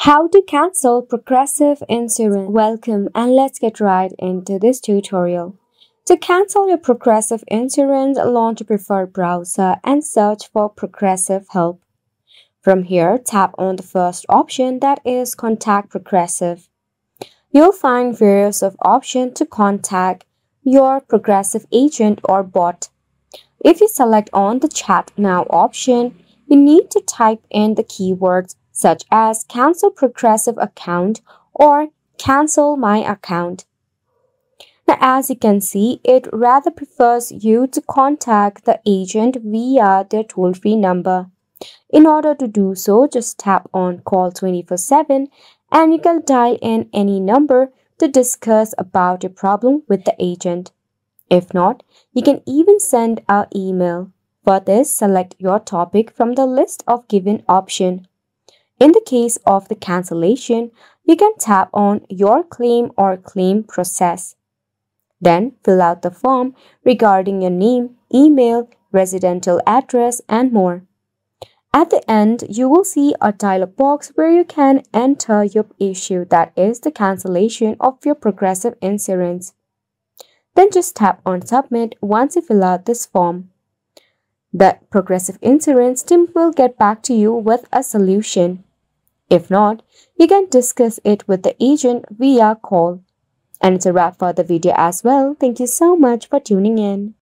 How to cancel progressive insurance. Welcome and let's get right into this tutorial. To cancel your progressive insurance, launch your preferred browser and search for Progressive Help. From here, tap on the first option, that is Contact Progressive. You'll find various options to contact your Progressive agent or bot. If you select on the Chat Now option, you need to type in the keywords such as cancel progressive account or cancel my account. Now, as you can see, it rather prefers you to contact the agent via their toll-free number. In order to do so, just tap on Call 24/7 and you can dial in any number to discuss about your problem with the agent. If not, you can even send an email. For this, select your topic from the list of given options. In the case of the cancellation, you can tap on your claim or claim process. Then fill out the form regarding your name, email, residential address, and more. At the end, you will see a dialog box where you can enter your issue, that is the cancellation of your progressive insurance. Then just tap on Submit once you fill out this form. The Progressive Insurance team will get back to you with a solution. If not, you can discuss it with the agent via call. And it's a wrap for the video as well. Thank you so much for tuning in.